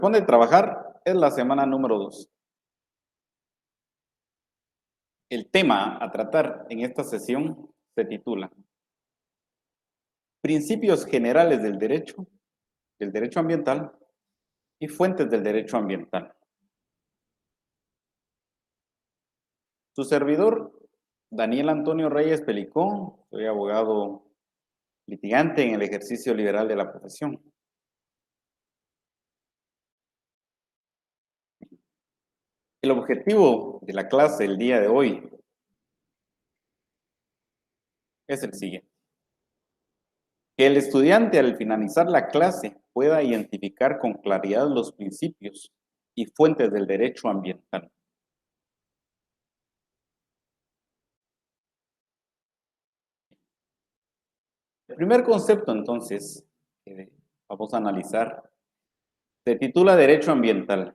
Corresponde trabajar es la semana número 2. El tema a tratar en esta sesión se titula Principios generales del derecho ambiental y fuentes del derecho ambiental. Su servidor, Daniel Antonio Reyes Pelicón, soy abogado litigante en el ejercicio liberal de la profesión. El objetivo de la clase el día de hoy es el siguiente. Que el estudiante al finalizar la clase pueda identificar con claridad los principios y fuentes del derecho ambiental. El primer concepto, entonces, que vamos a analizar, se titula Derecho Ambiental.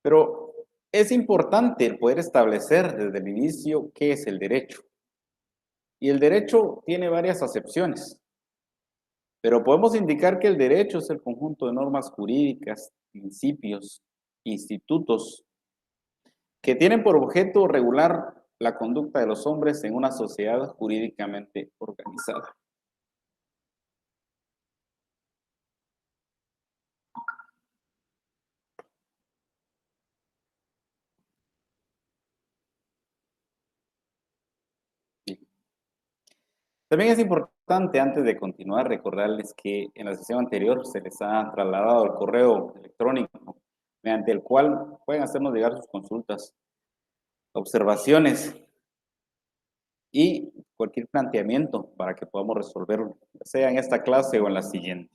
Pero es importante el poder establecer desde el inicio qué es el derecho. Y el derecho tiene varias acepciones, pero podemos indicar que el derecho es el conjunto de normas jurídicas, principios, institutos, que tienen por objeto regular la conducta de los hombres en una sociedad jurídicamente organizada. También es importante, antes de continuar, recordarles que en la sesión anterior se les ha trasladado el correo electrónico mediante el cual pueden hacernos llegar sus consultas, observaciones y cualquier planteamiento para que podamos resolverlo, ya sea en esta clase o en la siguiente.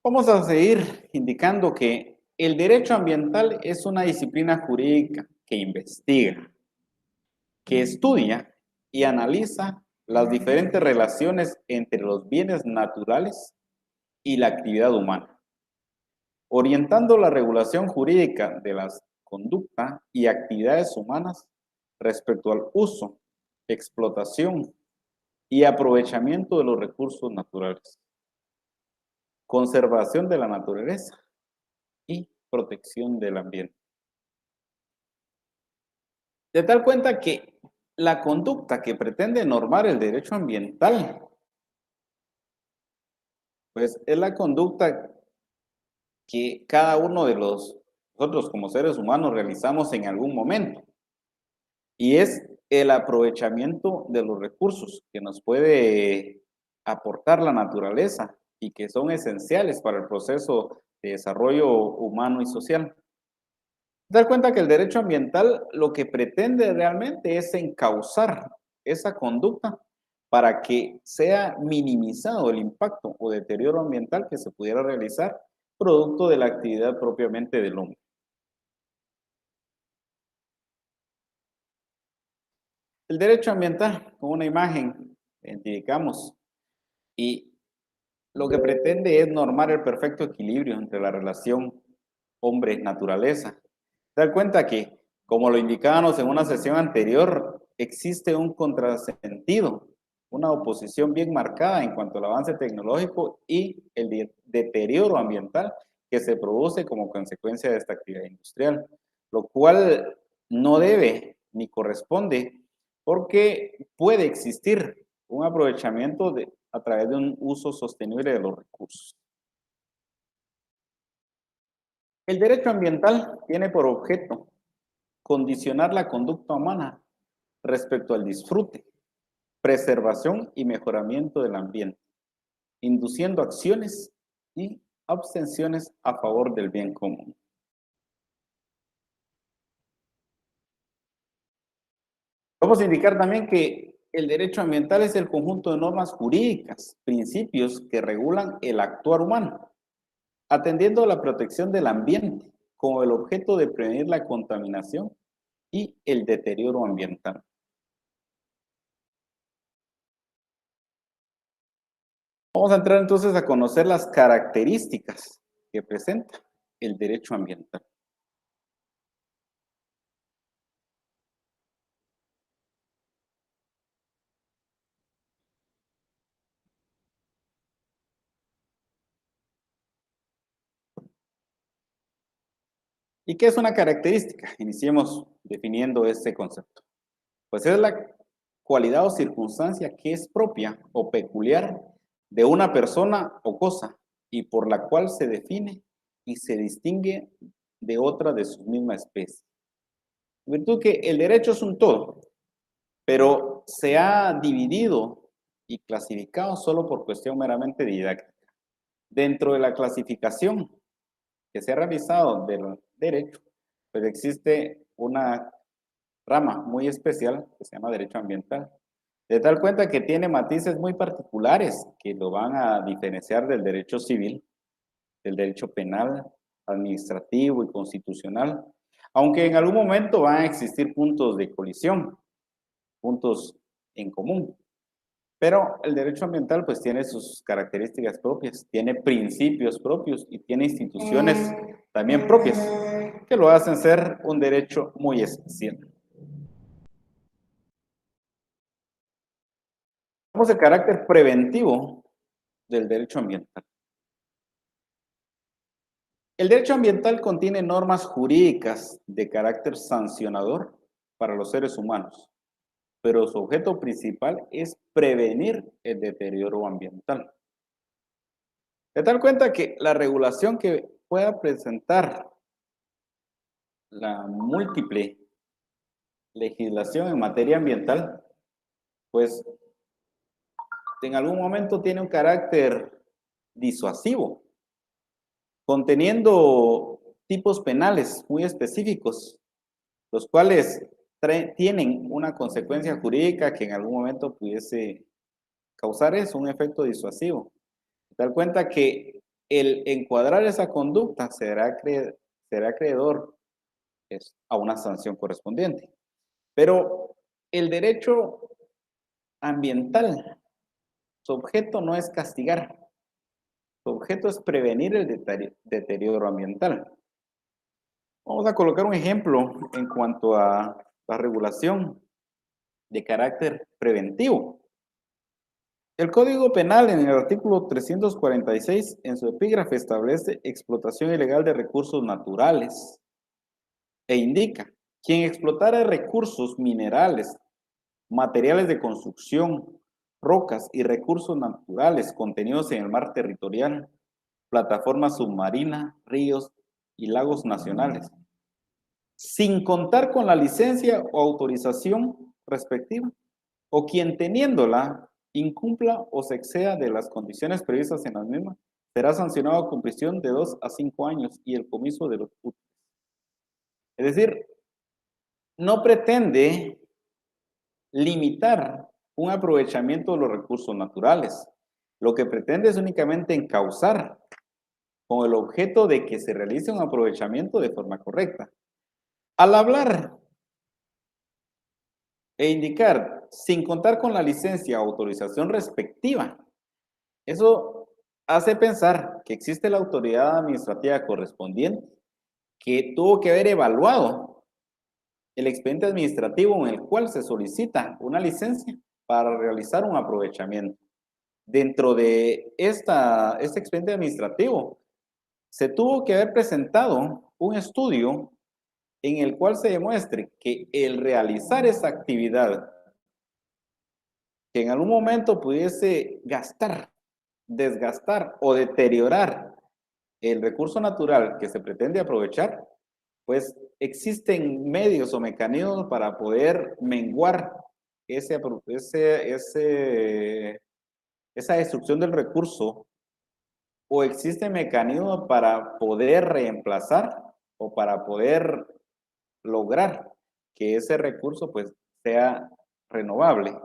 Vamos a seguir indicando que el derecho ambiental es una disciplina jurídica que investiga, que estudia y analiza las diferentes relaciones entre los bienes naturales y la actividad humana, orientando la regulación jurídica de la conducta y actividades humanas respecto al uso, explotación y aprovechamiento de los recursos naturales, conservación de la naturaleza y protección del ambiente. De tal cuenta que la conducta que pretende normar el derecho ambiental, pues es la conducta que cada uno de nosotros como seres humanos realizamos en algún momento. Y es el aprovechamiento de los recursos que nos puede aportar la naturaleza y que son esenciales para el proceso de desarrollo humano y social. Dar cuenta que el derecho ambiental lo que pretende realmente es encauzar esa conducta para que sea minimizado el impacto o deterioro ambiental que se pudiera realizar producto de la actividad propiamente del hombre. El derecho ambiental, con una imagen, identificamos y lo que pretende es normar el perfecto equilibrio entre la relación hombre-naturaleza. Dar cuenta que, como lo indicábamos en una sesión anterior, existe un contrasentido, una oposición bien marcada en cuanto al avance tecnológico y el deterioro ambiental que se produce como consecuencia de esta actividad industrial, lo cual no debe ni corresponde porque puede existir un aprovechamiento a través de un uso sostenible de los recursos. El derecho ambiental tiene por objeto condicionar la conducta humana respecto al disfrute, preservación y mejoramiento del ambiente, induciendo acciones y abstenciones a favor del bien común. Vamos a indicar también que el derecho ambiental es el conjunto de normas jurídicas, principios que regulan el actuar humano, atendiendo a la protección del ambiente con el objeto de prevenir la contaminación y el deterioro ambiental. Vamos a entrar entonces a conocer las características que presenta el derecho ambiental. ¿Y qué es una característica? Iniciemos definiendo este concepto. Pues es la cualidad o circunstancia que es propia o peculiar de una persona o cosa y por la cual se define y se distingue de otra de su misma especie. En virtud que el derecho es un todo, pero se ha dividido y clasificado solo por cuestión meramente didáctica. Dentro de la clasificación que se ha realizado del derecho, pues existe una rama muy especial que se llama derecho ambiental. De tal cuenta que tiene matices muy particulares que lo van a diferenciar del derecho civil, del derecho penal, administrativo y constitucional, aunque en algún momento van a existir puntos de colisión, puntos en común. Pero el derecho ambiental pues tiene sus características propias, tiene principios propios y tiene instituciones también propias que lo hacen ser un derecho muy especial. Vamos al carácter preventivo del derecho ambiental. El derecho ambiental contiene normas jurídicas de carácter sancionador para los seres humanos, pero su objeto principal es prevenir el deterioro ambiental. De tal cuenta que la regulación que pueda presentar la múltiple legislación en materia ambiental, pues en algún momento tiene un carácter disuasivo, conteniendo tipos penales muy específicos, los cuales tienen una consecuencia jurídica que en algún momento pudiese causar eso, un efecto disuasivo. Dar cuenta que el encuadrar esa conducta será acreedor a una sanción correspondiente. Pero el derecho ambiental, su objeto no es castigar, su objeto es prevenir el deterioro ambiental. Vamos a colocar un ejemplo en cuanto a la regulación de carácter preventivo. El Código Penal en el artículo 346 en su epígrafe establece explotación ilegal de recursos naturales e indica: quien explotara recursos minerales, materiales de construcción, rocas y recursos naturales contenidos en el mar territorial, plataforma submarina, ríos y lagos nacionales, sin contar con la licencia o autorización respectiva, o quien teniéndola incumpla o se exceda de las condiciones previstas en las mismas, será sancionado con prisión de 2 a 5 años y el comiso de los útiles. Es decir, no pretende limitar un aprovechamiento de los recursos naturales. Lo que pretende es únicamente encauzar con el objeto de que se realice un aprovechamiento de forma correcta. Al hablar e indicar sin contar con la licencia o autorización respectiva, eso hace pensar que existe la autoridad administrativa correspondiente que tuvo que haber evaluado el expediente administrativo en el cual se solicita una licencia para realizar un aprovechamiento. Dentro de este expediente administrativo, se tuvo que haber presentado un estudio en el cual se demuestre que el realizar esa actividad que en algún momento pudiese gastar, desgastar o deteriorar el recurso natural que se pretende aprovechar, pues existen medios o mecanismos para poder menguar esa destrucción del recurso, o existe mecanismos para poder reemplazar o para poder lograr que ese recurso pues sea renovable.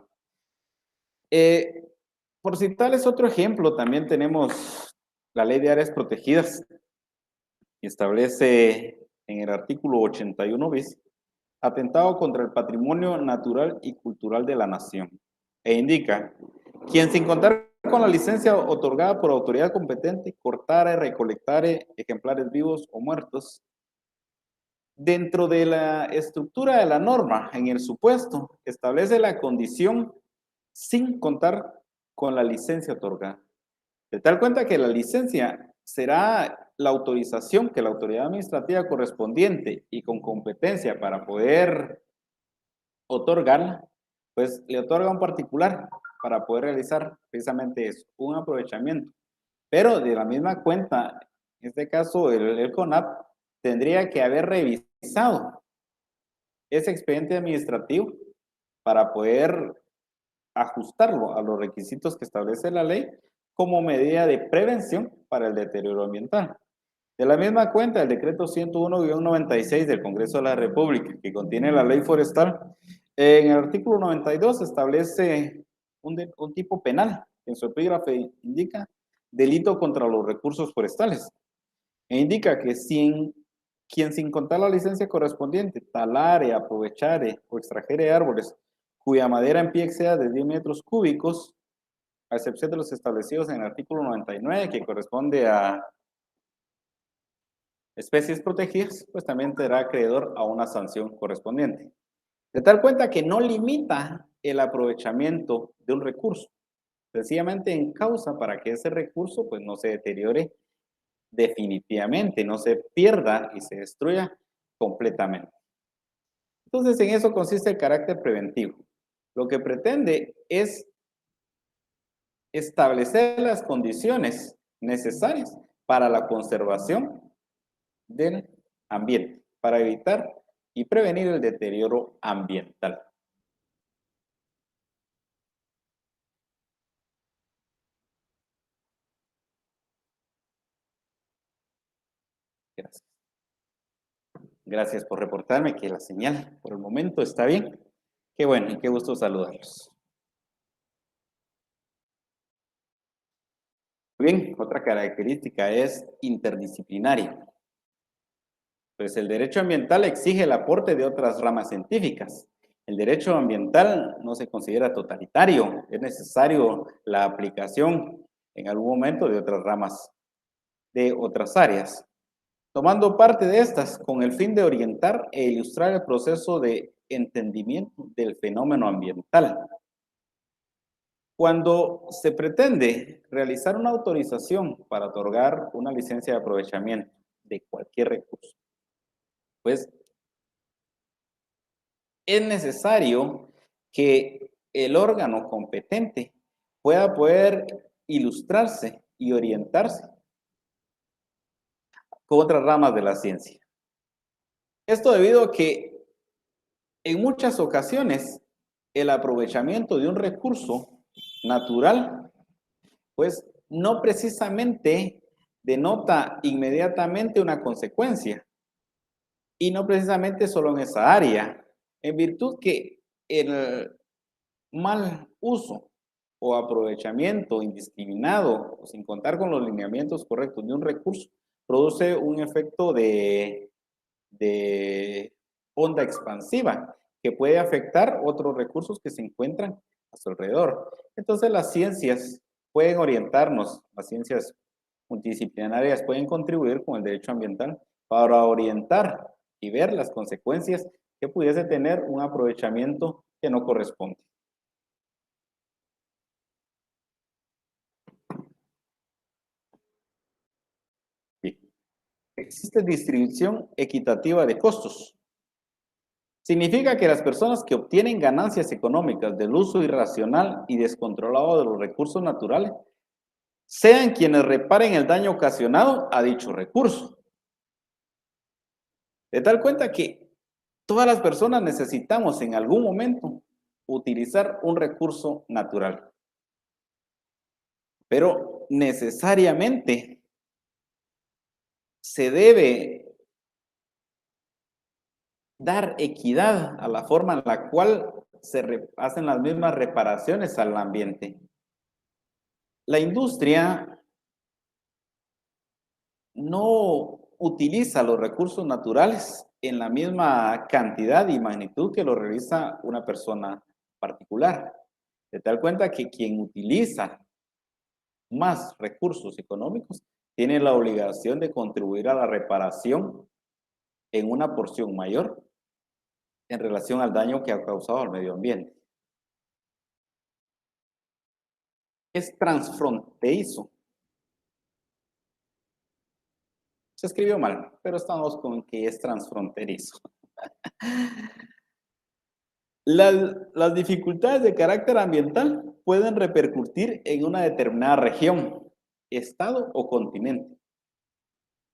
Por citarles otro ejemplo, también tenemos la Ley de Áreas Protegidas, que establece en el artículo 81 bis, atentado contra el patrimonio natural y cultural de la nación, e indica: quien sin contar con la licencia otorgada por autoridad competente, cortare, recolectare ejemplares vivos o muertos, dentro de la estructura de la norma, en el supuesto, establece la condición sin contar con la licencia otorgada. De tal cuenta que la licencia será la autorización que la autoridad administrativa correspondiente y con competencia para poder otorgarla, pues le otorga a un particular para poder realizar precisamente eso, un aprovechamiento. Pero de la misma cuenta, en este caso el CONAP tendría que haber revisado ese expediente administrativo para poder ajustarlo a los requisitos que establece la ley como medida de prevención para el deterioro ambiental. De la misma cuenta, el decreto 101-96 del Congreso de la República, que contiene la ley forestal, en el artículo 92 establece un tipo penal. En su epígrafe indica delito contra los recursos forestales. E indica que quien sin contar la licencia correspondiente talare, aprovechare o extrajere árboles cuya madera en pie exceda de 10 metros cúbicos, a excepción de los establecidos en el artículo 99, que corresponde a especies protegidas, pues también será acreedor a una sanción correspondiente. De tal cuenta que no limita el aprovechamiento de un recurso, sencillamente en causa para que ese recurso pues no se deteriore definitivamente, no se pierda y se destruya completamente. Entonces, en eso consiste el carácter preventivo. Lo que pretende es establecer las condiciones necesarias para la conservación del ambiente, para evitar y prevenir el deterioro ambiental. Gracias. Gracias por reportarme que la señal por el momento está bien. Qué bueno y qué gusto saludarlos. Bien, otra característica es interdisciplinario. Pues el derecho ambiental exige el aporte de otras ramas científicas. El derecho ambiental no se considera totalitario, es necesario la aplicación en algún momento de otras ramas, de otras áreas, tomando parte de estas con el fin de orientar e ilustrar el proceso de entendimiento del fenómeno ambiental. Cuando se pretende realizar una autorización para otorgar una licencia de aprovechamiento de cualquier recurso, pues es necesario que el órgano competente pueda poder ilustrarse y orientarse con otras ramas de la ciencia. Esto debido a que en muchas ocasiones el aprovechamiento de un recurso natural, pues no precisamente denota inmediatamente una consecuencia y no precisamente solo en esa área, en virtud que el mal uso o aprovechamiento indiscriminado o sin contar con los lineamientos correctos de un recurso produce un efecto de onda expansiva que puede afectar otros recursos que se encuentran a su alrededor. Entonces las ciencias pueden orientarnos, las ciencias multidisciplinarias pueden contribuir con el derecho ambiental para orientar y ver las consecuencias que pudiese tener un aprovechamiento que no corresponde. Bien. Existe distribución equitativa de costos. Significa que las personas que obtienen ganancias económicas del uso irracional y descontrolado de los recursos naturales sean quienes reparen el daño ocasionado a dicho recurso. De tal cuenta que todas las personas necesitamos en algún momento utilizar un recurso natural, pero necesariamente se debe dar equidad a la forma en la cual se hacen las mismas reparaciones al ambiente. La industria no utiliza los recursos naturales en la misma cantidad y magnitud que lo realiza una persona particular. De tal cuenta que quien utiliza más recursos económicos tiene la obligación de contribuir a la reparación en una porción mayor en relación al daño que ha causado al medio ambiente. Es transfronterizo. Se escribió mal, pero estamos con que es transfronterizo. Las dificultades de carácter ambiental pueden repercutir en una determinada región, estado o continente.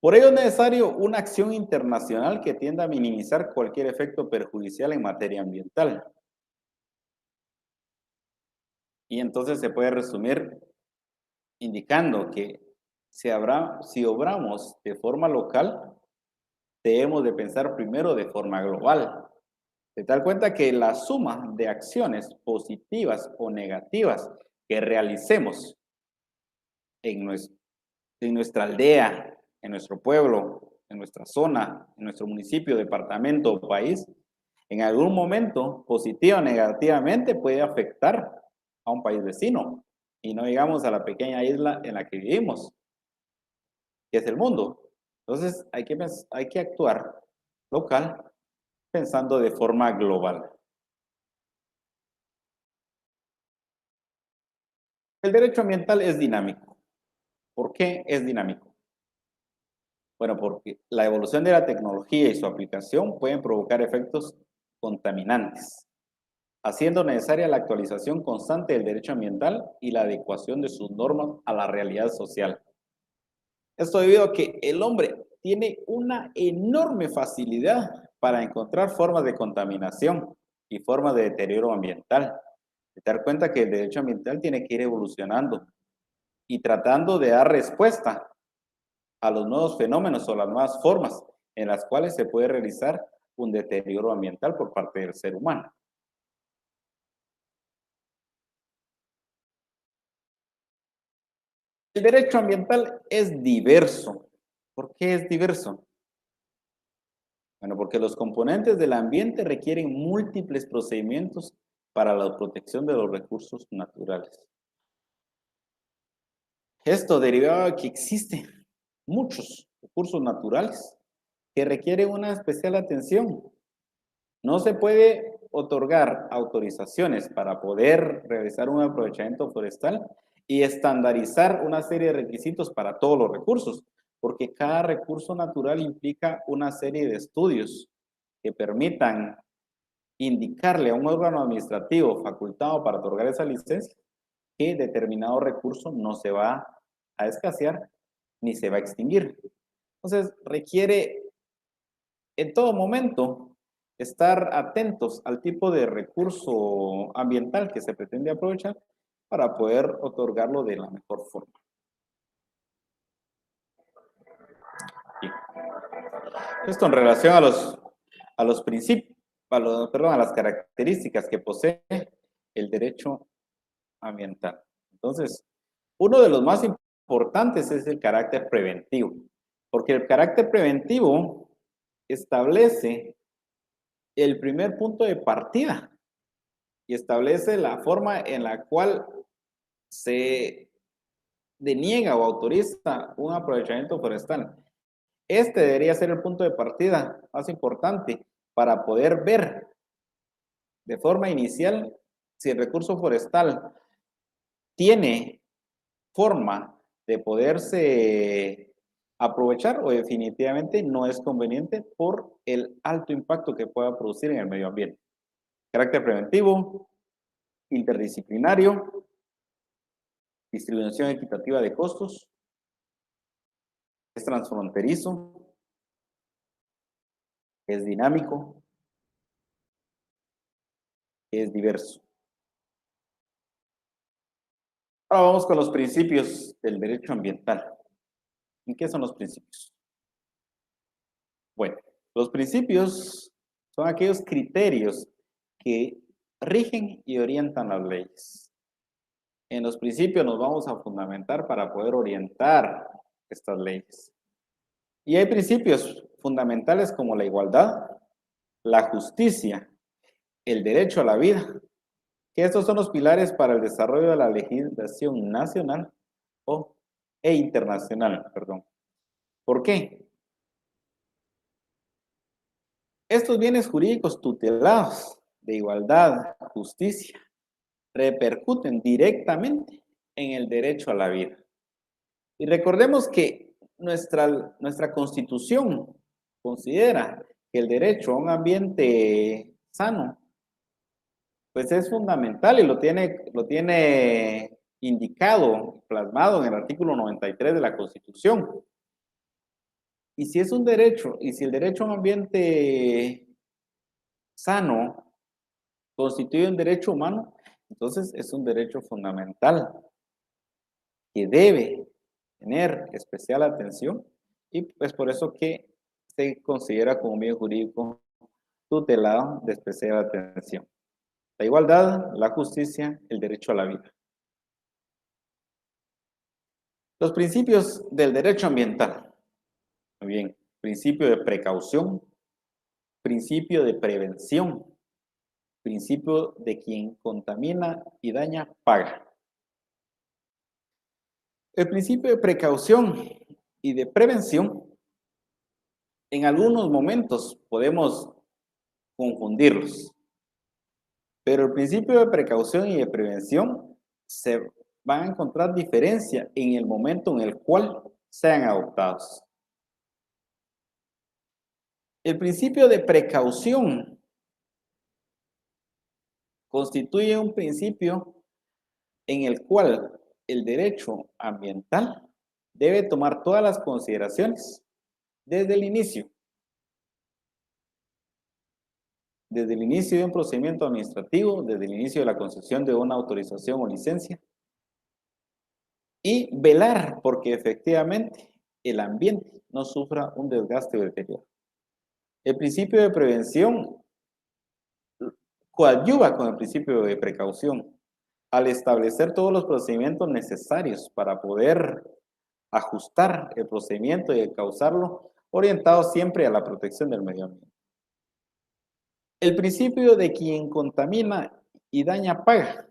Por ello es necesario una acción internacional que tienda a minimizar cualquier efecto perjudicial en materia ambiental. Y entonces se puede resumir indicando que si obramos de forma local, debemos de pensar primero de forma global. De tal cuenta que la suma de acciones positivas o negativas que realicemos en, en nuestra aldea, en nuestro pueblo, en nuestra zona, en nuestro municipio, departamento o país, en algún momento, positiva o negativamente, puede afectar a un país vecino y no digamos a la pequeña isla en la que vivimos, que es el mundo. Entonces hay que actuar local pensando de forma global. El derecho ambiental es dinámico. ¿Por qué es dinámico? Bueno, porque la evolución de la tecnología y su aplicación pueden provocar efectos contaminantes, haciendo necesaria la actualización constante del derecho ambiental y la adecuación de sus normas a la realidad social. Esto debido a que el hombre tiene una enorme facilidad para encontrar formas de contaminación y formas de deterioro ambiental. De dar cuenta que el derecho ambiental tiene que ir evolucionando y tratando de dar respuesta a los nuevos fenómenos o las nuevas formas en las cuales se puede realizar un deterioro ambiental por parte del ser humano. El derecho ambiental es diverso. ¿Por qué es diverso? Bueno, porque los componentes del ambiente requieren múltiples procedimientos para la protección de los recursos naturales. Esto derivado de que existen muchos recursos naturales que requieren una especial atención. No se puede otorgar autorizaciones para poder realizar un aprovechamiento forestal y estandarizar una serie de requisitos para todos los recursos, porque cada recurso natural implica una serie de estudios que permitan indicarle a un órgano administrativo facultado para otorgar esa licencia que determinado recurso no se va a escasear ni se va a extinguir. Entonces, requiere en todo momento estar atentos al tipo de recurso ambiental que se pretende aprovechar para poder otorgarlo de la mejor forma. Bien. Esto en relación a los principios, perdón, a las características que posee el derecho ambiental. Entonces, uno de los más importantes es el carácter preventivo, porque el carácter preventivo establece el primer punto de partida y establece la forma en la cual se deniega o autoriza un aprovechamiento forestal. Este debería ser el punto de partida más importante para poder ver de forma inicial si el recurso forestal tiene forma de poderse aprovechar o definitivamente no es conveniente por el alto impacto que pueda producir en el medio ambiente. Carácter preventivo, interdisciplinario, distribución equitativa de costos, es transfronterizo, es dinámico, es diverso. Ahora vamos con los principios del derecho ambiental. ¿Y qué son los principios? Bueno, los principios son aquellos criterios que rigen y orientan las leyes. En los principios nos vamos a fundamentar para poder orientar estas leyes. Y hay principios fundamentales como la igualdad, la justicia, el derecho a la vida, que estos son los pilares para el desarrollo de la legislación nacional e internacional, perdón. ¿Por qué? Estos bienes jurídicos tutelados de igualdad, justicia, repercuten directamente en el derecho a la vida. Y recordemos que nuestra Constitución considera que el derecho a un ambiente sano, pues es fundamental y lo tiene indicado, plasmado en el artículo 93 de la Constitución. Y si es un derecho, y si el derecho a un ambiente sano constituye un derecho humano, entonces es un derecho fundamental que debe tener especial atención y pues por eso que se considera como un bien jurídico tutelado de especial atención. La igualdad, la justicia, el derecho a la vida. Los principios del derecho ambiental. Muy bien, principio de precaución, principio de prevención, principio de quien contamina y daña, paga. El principio de precaución y de prevención, en algunos momentos podemos confundirlos, pero el principio de precaución y de prevención se van a encontrar diferencia en el momento en el cual sean adoptados. El principio de precaución constituye un principio en el cual el derecho ambiental debe tomar todas las consideraciones desde el inicio. Desde el inicio de un procedimiento administrativo, desde el inicio de la concesión de una autorización o licencia, y velar porque efectivamente el ambiente no sufra un desgaste o deterioro. El principio de prevención coadyuva con el principio de precaución al establecer todos los procedimientos necesarios para poder ajustar el procedimiento y causarlo orientado siempre a la protección del medio ambiente. El principio de quien contamina y daña paga.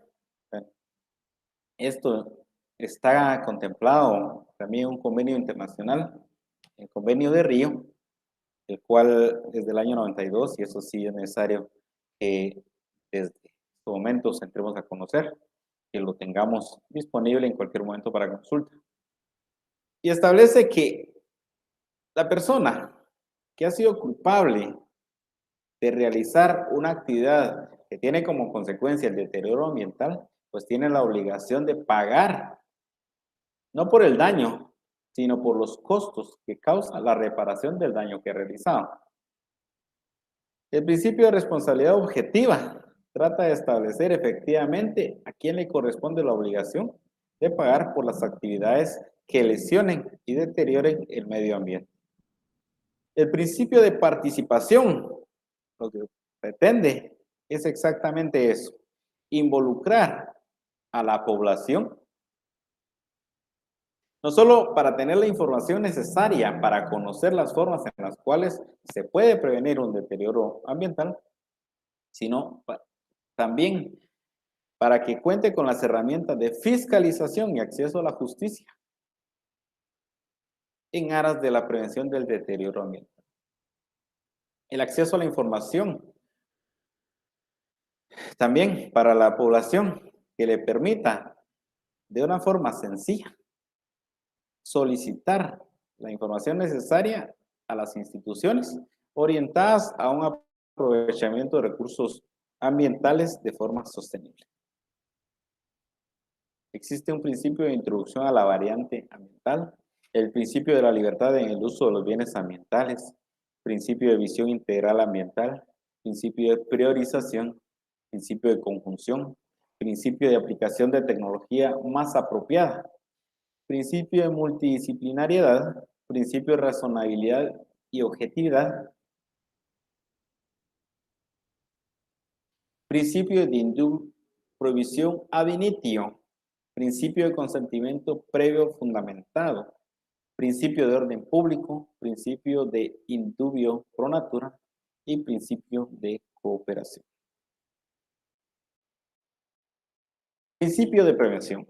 Esto está contemplado también en un convenio internacional, el convenio de Río, el cual es del año 92 y eso sí es necesario que desde este momento entremos a conocer, que lo tengamos disponible en cualquier momento para consulta. Y establece que la persona que ha sido culpable de realizar una actividad que tiene como consecuencia el deterioro ambiental, pues tiene la obligación de pagar, no por el daño, sino por los costos que causa la reparación del daño que ha realizado. El principio de responsabilidad objetiva trata de establecer efectivamente a quién le corresponde la obligación de pagar por las actividades que lesionen y deterioren el medio ambiente. El principio de participación, lo que pretende es exactamente eso, involucrar a la población, no solo para tener la información necesaria para conocer las formas en las cuales se puede prevenir un deterioro ambiental, sino también para que cuente con las herramientas de fiscalización y acceso a la justicia en aras de la prevención del deterioro ambiental. El acceso a la información también para la población que le permita de una forma sencilla solicitar la información necesaria a las instituciones orientadas a un aprovechamiento de recursos ambientales de forma sostenible. Existe un principio de introducción a la variante ambiental, el principio de la libertad en el uso de los bienes ambientales, principio de visión integral ambiental, principio de priorización, principio de conjunción, principio de aplicación de tecnología más apropiada, principio de multidisciplinariedad, principio de razonabilidad y objetividad, principio de prohibición ab initio, principio de consentimiento previo fundamentado, principio de orden público, principio de indubio pro natura y principio de cooperación. Principio de prevención.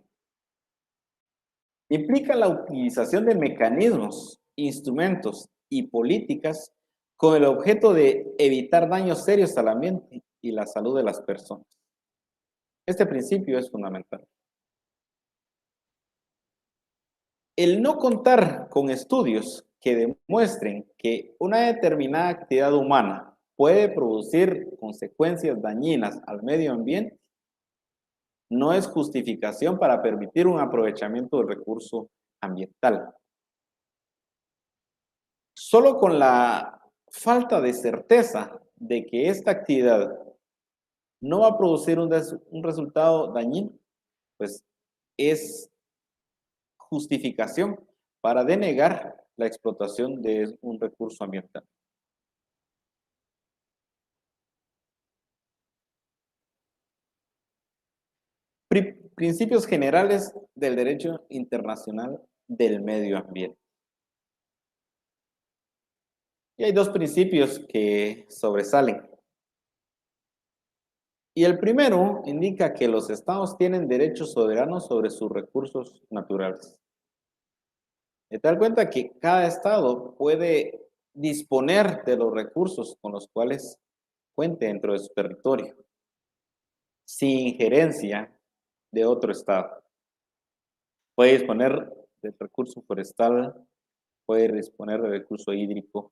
Implica la utilización de mecanismos, instrumentos y políticas con el objeto de evitar daños serios al ambiente y la salud de las personas. Este principio es fundamental. El no contar con estudios que demuestren que una determinada actividad humana puede producir consecuencias dañinas al medio ambiente no es justificación para permitir un aprovechamiento del recurso ambiental. Solo con la falta de certeza de que esta actividad no va a producir un resultado dañino, pues es justificación para denegar la explotación de un recurso ambiental. Principios generales del derecho internacional del medio ambiente. Y hay dos principios que sobresalen. Y el primero indica que los estados tienen derechos soberanos sobre sus recursos naturales. De tal cuenta que cada estado puede disponer de los recursos con los cuales cuente dentro de su territorio, sin injerencia de otro estado. Puede disponer del recurso forestal, puede disponer del recurso hídrico,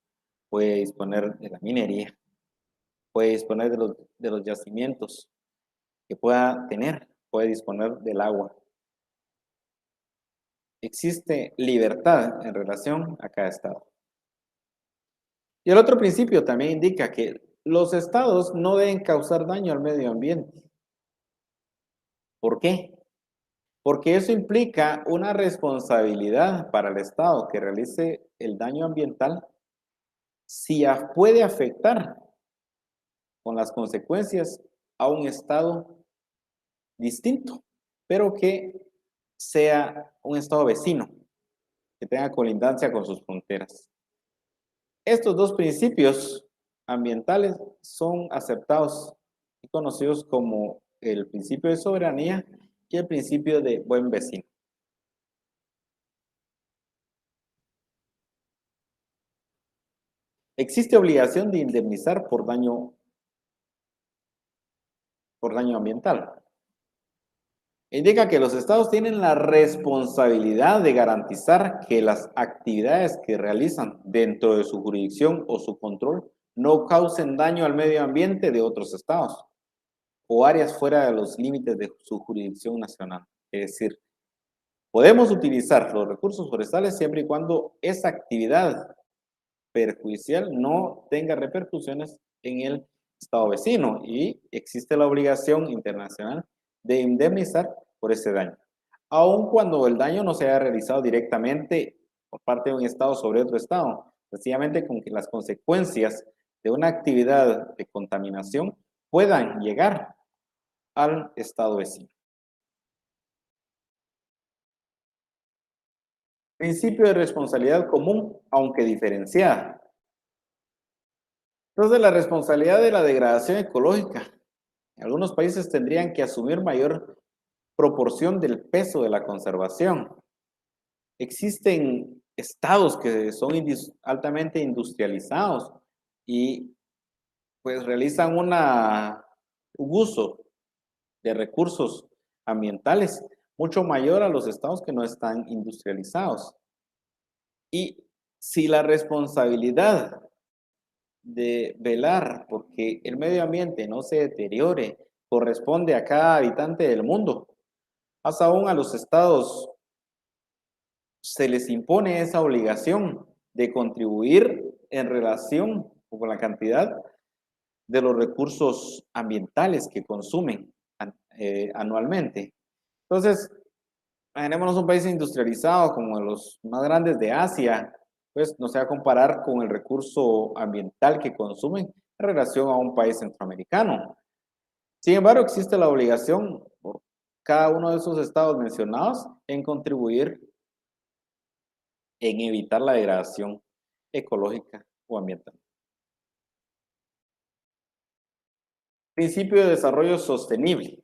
puede disponer de la minería, puede disponer de los yacimientos que pueda tener, puede disponer del agua. Existe libertad en relación a cada estado. Y el otro principio también indica que los estados no deben causar daño al medio ambiente. ¿Por qué? Porque eso implica una responsabilidad para el estado que realice el daño ambiental si puede afectar con las consecuencias a un estado distinto, pero que sea un estado vecino, que tenga colindancia con sus fronteras. Estos dos principios ambientales son aceptados y conocidos como el principio de soberanía y el principio de buen vecino. Existe obligación de indemnizar por daño ambiental. Indica que los estados tienen la responsabilidad de garantizar que las actividades que realizan dentro de su jurisdicción o su control no causen daño al medio ambiente de otros estados o áreas fuera de los límites de su jurisdicción nacional. Es decir, podemos utilizar los recursos forestales siempre y cuando esa actividad perjudicial no tenga repercusiones en el estado vecino y existe la obligación internacional de indemnizar por ese daño, aun cuando el daño no se haya realizado directamente por parte de un estado sobre otro estado, sencillamente con que las consecuencias de una actividad de contaminación puedan llegar al estado vecino. Principio de responsabilidad común, aunque diferenciada. Entonces, la responsabilidad de la degradación ecológica. Algunos países tendrían que asumir mayor proporción del peso de la conservación. Existen estados que son altamente industrializados y pues realizan un uso de recursos ambientales mucho mayor a los estados que no están industrializados. Y si la responsabilidad de velar porque el medio ambiente no se deteriore corresponde a cada habitante del mundo, más aún a los estados se les impone esa obligación de contribuir en relación con la cantidad de los recursos ambientales que consumen anualmente. Entonces, imaginémonos un país industrializado como los más grandes de Asia, pues no se va a comparar con el recurso ambiental que consumen en relación a un país centroamericano. Sin embargo, existe la obligación por cada uno de esos estados mencionados en contribuir en evitar la degradación ecológica o ambiental. Principio de desarrollo sostenible.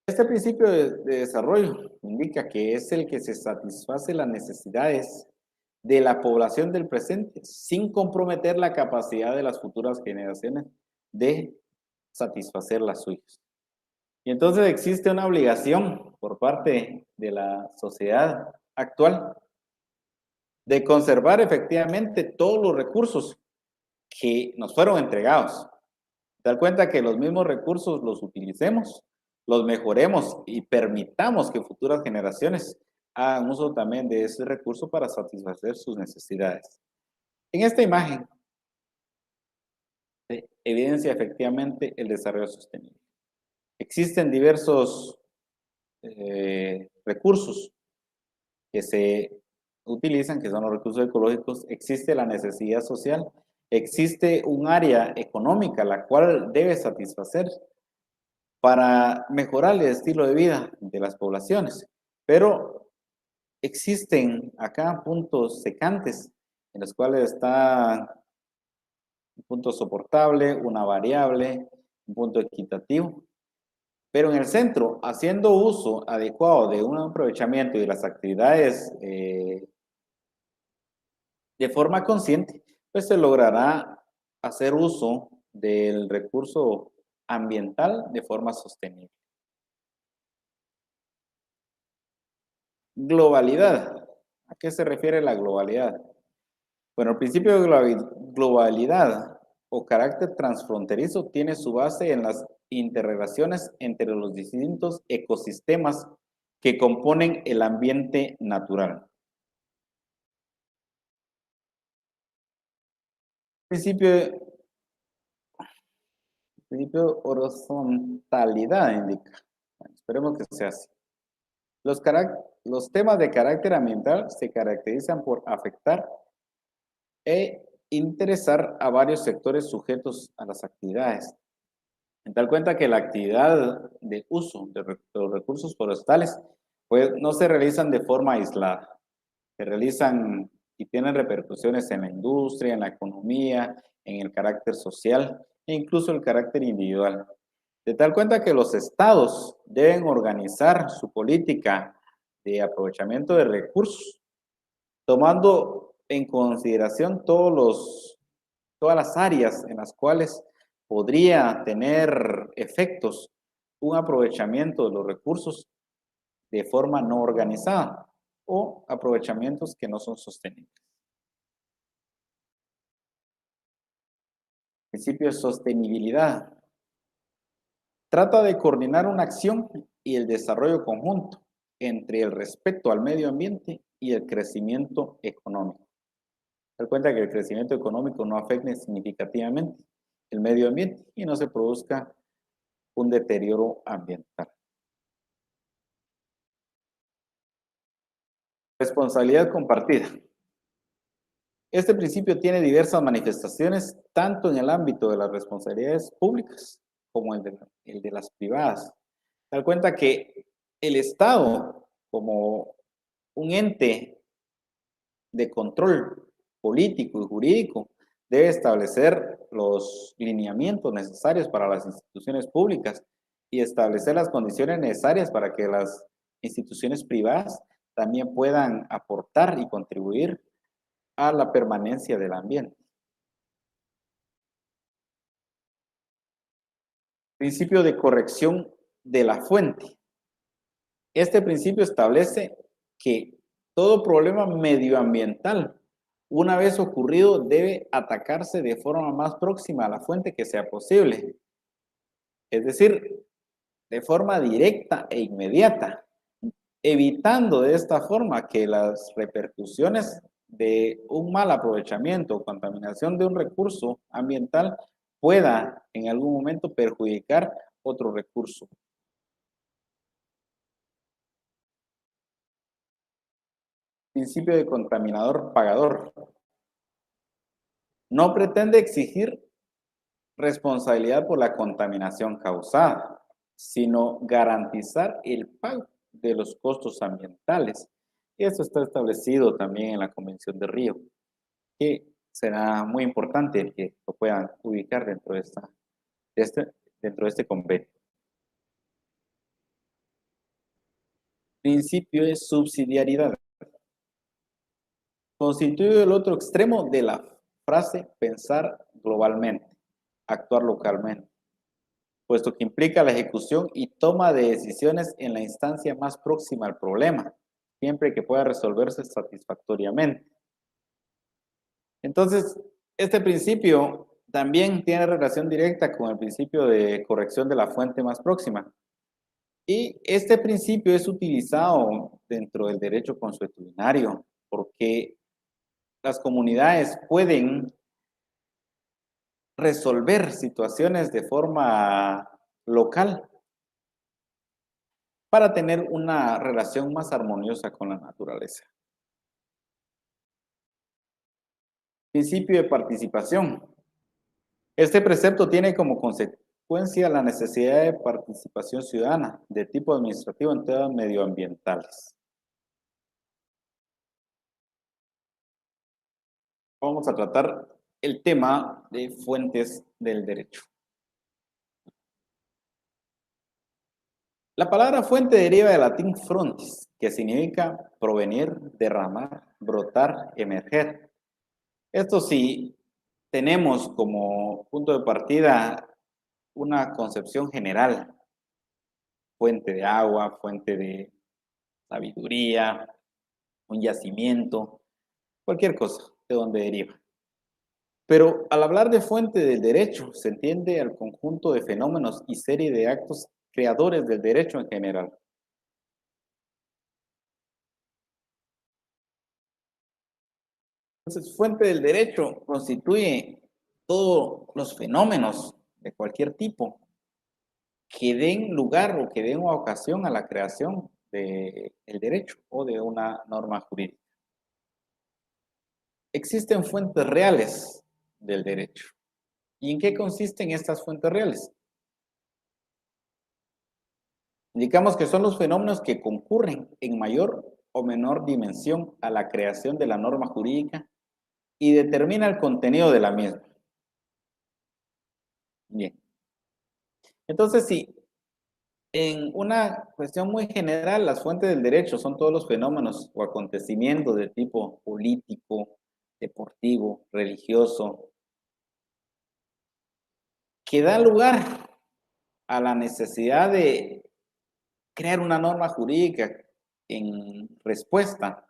Este principio de desarrollo indica que es el que se satisface las necesidades de la población del presente sin comprometer la capacidad de las futuras generaciones de satisfacer las suyas. Y entonces existe una obligación por parte de la sociedad actual de conservar efectivamente todos los recursos que nos fueron entregados. Dar cuenta que los mismos recursos los utilicemos, los mejoremos y permitamos que futuras generaciones hagan uso también de ese recurso para satisfacer sus necesidades. En esta imagen se evidencia efectivamente el desarrollo sostenible. Existen diversos recursos que se utilizan, que son los recursos ecológicos. Existe la necesidad social, existe un área económica la cual debe satisfacer para mejorar el estilo de vida de las poblaciones. Pero existen acá puntos secantes en los cuales está un punto soportable, una variable, un punto equitativo. Pero en el centro, haciendo uso adecuado de un aprovechamiento y de las actividades de forma consciente, pues se logrará hacer uso del recurso ambiental de forma sostenible. Globalidad. ¿A qué se refiere la globalidad? Bueno, el principio de globalidad o carácter transfronterizo tiene su base en las interrelaciones entre los distintos ecosistemas que componen el ambiente natural. Principio, principio de horizontalidad indica. Bueno, esperemos que sea así. Los temas de carácter ambiental se caracterizan por afectar e interesar a varios sectores sujetos a las actividades. En tal cuenta que la actividad de uso de los recursos forestales pues, no se realizan de forma aislada, se realizan y tienen repercusiones en la industria, en la economía, en el carácter social e incluso el carácter individual. De tal cuenta que los estados deben organizar su política de aprovechamiento de recursos, tomando en consideración todas las áreas en las cuales podría tener efectos un aprovechamiento de los recursos de forma no organizada o aprovechamientos que no son sostenibles. Principio de sostenibilidad. Trata de coordinar una acción y el desarrollo conjunto entre el respeto al medio ambiente y el crecimiento económico. Dar cuenta que el crecimiento económico no afecte significativamente el medio ambiente y no se produzca un deterioro ambiental. Responsabilidad compartida. Este principio tiene diversas manifestaciones, tanto en el ámbito de las responsabilidades públicas como el de las privadas. Dar cuenta que el Estado, como un ente de control político y jurídico, debe establecer los lineamientos necesarios para las instituciones públicas y establecer las condiciones necesarias para que las instituciones privadas también puedan aportar y contribuir a la permanencia del ambiente. Principio de corrección de la fuente. Este principio establece que todo problema medioambiental, una vez ocurrido, debe atacarse de forma más próxima a la fuente que sea posible. Es decir, de forma directa e inmediata, evitando de esta forma que las repercusiones de un mal aprovechamiento o contaminación de un recurso ambiental pueda en algún momento perjudicar otro recurso. Principio de contaminador pagador. No pretende exigir responsabilidad por la contaminación causada, sino garantizar el pago de los costos ambientales. Y esto está establecido también en la Convención de Río, que será muy importante que lo puedan ubicar dentro de este convenio. Principio de subsidiariedad. Constituye el otro extremo de la frase pensar globalmente, actuar localmente. puesto que implica la ejecución y toma de decisiones en la instancia más próxima al problema, siempre que pueda resolverse satisfactoriamente. Entonces, este principio también tiene relación directa con el principio de corrección de la fuente más próxima. Y este principio es utilizado dentro del derecho consuetudinario porque las comunidades pueden resolver situaciones de forma local para tener una relación más armoniosa con la naturaleza. Principio de participación. Este precepto tiene como consecuencia la necesidad de participación ciudadana de tipo administrativo en temas medioambientales. Vamos a tratar el tema de fuentes del derecho. La palabra fuente deriva del latín frontis, que significa provenir, derramar, brotar, emerger. Esto sí, tenemos como punto de partida una concepción general, fuente de agua, fuente de sabiduría, un yacimiento, cualquier cosa de donde deriva. Pero al hablar de fuente del derecho, se entiende al conjunto de fenómenos y serie de actos creadores del derecho en general. Entonces, fuente del derecho constituye todos los fenómenos de cualquier tipo que den lugar o que den ocasión a la creación del derecho o de una norma jurídica. Existen fuentes reales del derecho. ¿Y en qué consisten estas fuentes reales? Indicamos que son los fenómenos que concurren en mayor o menor dimensión a la creación de la norma jurídica y determina el contenido de la misma. Bien. Entonces, si en una cuestión muy general, las fuentes del derecho son todos los fenómenos o acontecimientos de tipo político, deportivo, religioso, que dan lugar a la necesidad de crear una norma jurídica en respuesta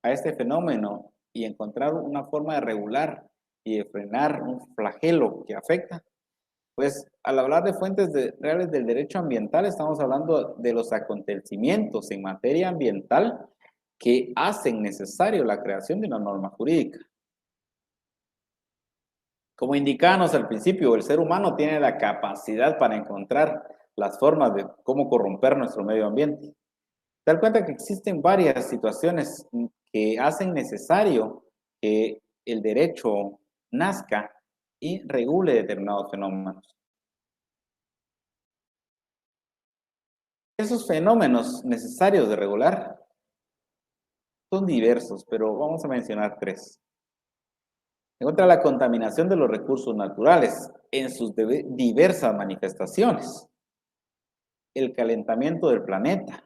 a este fenómeno y encontrar una forma de regular y de frenar un flagelo que afecta. Pues al hablar de fuentes reales del derecho ambiental, estamos hablando de los acontecimientos en materia ambiental que hacen necesario la creación de una norma jurídica. Como indicábamos al principio, el ser humano tiene la capacidad para encontrar las formas de cómo corromper nuestro medio ambiente. Dar cuenta que existen varias situaciones que hacen necesario que el derecho nazca y regule determinados fenómenos. Esos fenómenos necesarios de regular son diversos, pero vamos a mencionar tres. Se encuentra la contaminación de los recursos naturales en sus diversas manifestaciones, el calentamiento del planeta,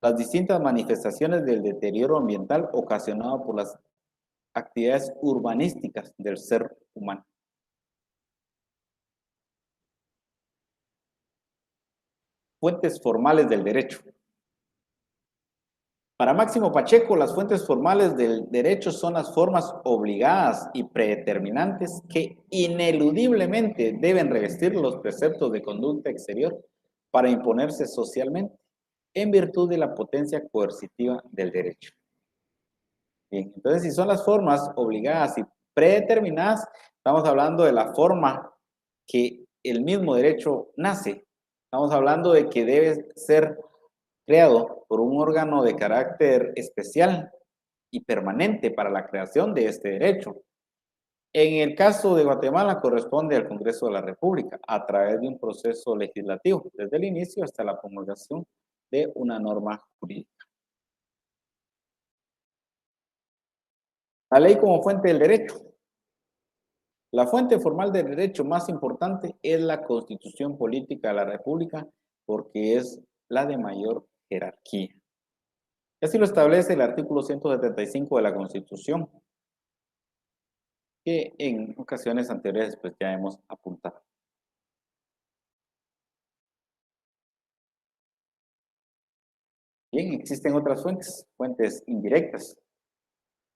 las distintas manifestaciones del deterioro ambiental ocasionado por las actividades urbanísticas del ser humano. Fuentes formales del derecho. Para Máximo Pacheco, las fuentes formales del derecho son las formas obligadas y predeterminantes que ineludiblemente deben revestir los preceptos de conducta exterior para imponerse socialmente en virtud de la potencia coercitiva del derecho. Bien, entonces si son las formas obligadas y predeterminadas, estamos hablando de la forma que el mismo derecho nace. Estamos hablando de que debe ser creado por un órgano de carácter especial y permanente para la creación de este derecho. En el caso de Guatemala corresponde al Congreso de la República a través de un proceso legislativo, desde el inicio hasta la promulgación de una norma jurídica. La ley como fuente del derecho. La fuente formal del derecho más importante es la Constitución Política de la República porque es la de mayor jerarquía. Así lo establece el artículo 175 de la Constitución, que en ocasiones anteriores pues ya hemos apuntado. Bien, existen otras fuentes indirectas.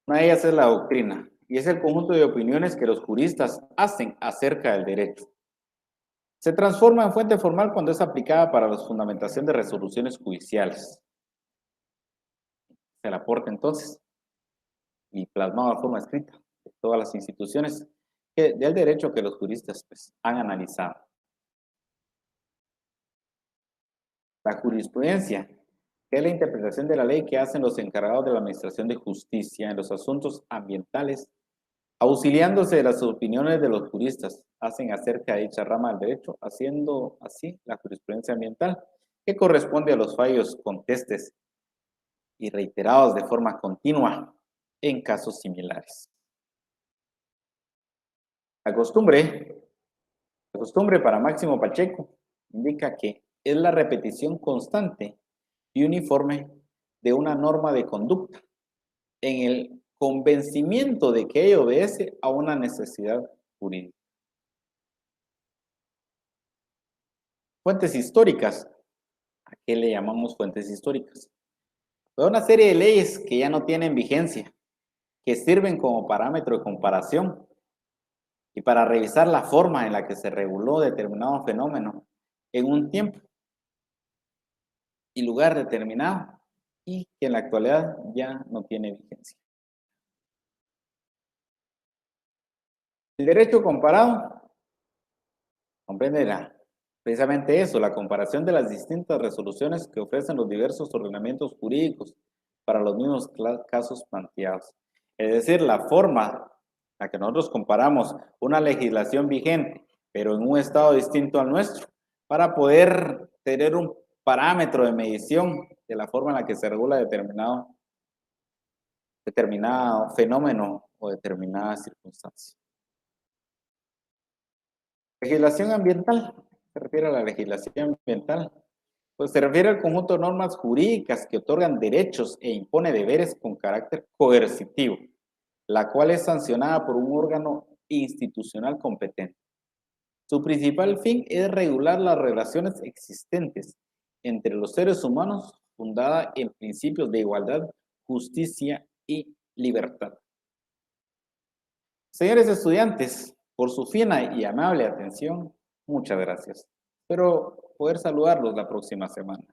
Una de ellas es la doctrina, y es el conjunto de opiniones que los juristas hacen acerca del derecho. Se transforma en fuente formal cuando es aplicada para la fundamentación de resoluciones judiciales. Se la aporta entonces y plasmado de forma escrita de todas las instituciones del derecho que los juristas pues, han analizado. La jurisprudencia, que es la interpretación de la ley que hacen los encargados de la administración de justicia en los asuntos ambientales, auxiliándose de las opiniones de los juristas, hacen acerca de dicha rama del derecho, haciendo así la jurisprudencia ambiental, que corresponde a los fallos contestes y reiterados de forma continua en casos similares. La costumbre para Máximo Pacheco indica que es la repetición constante y uniforme de una norma de conducta en el convencimiento de que ello obedece a una necesidad jurídica. Fuentes históricas. ¿A qué le llamamos fuentes históricas? Pues una serie de leyes que ya no tienen vigencia, que sirven como parámetro de comparación y para revisar la forma en la que se reguló determinado fenómeno en un tiempo y lugar determinado y que en la actualidad ya no tiene vigencia. El derecho comparado comprende precisamente eso, la comparación de las distintas resoluciones que ofrecen los diversos ordenamientos jurídicos para los mismos casos planteados. Es decir, la forma en la que nosotros comparamos una legislación vigente, pero en un estado distinto al nuestro, para poder tener un parámetro de medición de la forma en la que se regula determinado fenómeno o determinada circunstancia. Legislación ambiental, se refiere a la legislación ambiental, pues se refiere al conjunto de normas jurídicas que otorgan derechos e impone deberes con carácter coercitivo, la cual es sancionada por un órgano institucional competente. Su principal fin es regular las relaciones existentes entre los seres humanos fundada en principios de igualdad, justicia y libertad. Señores estudiantes, por su fina y amable atención, muchas gracias. Espero poder saludarlos la próxima semana.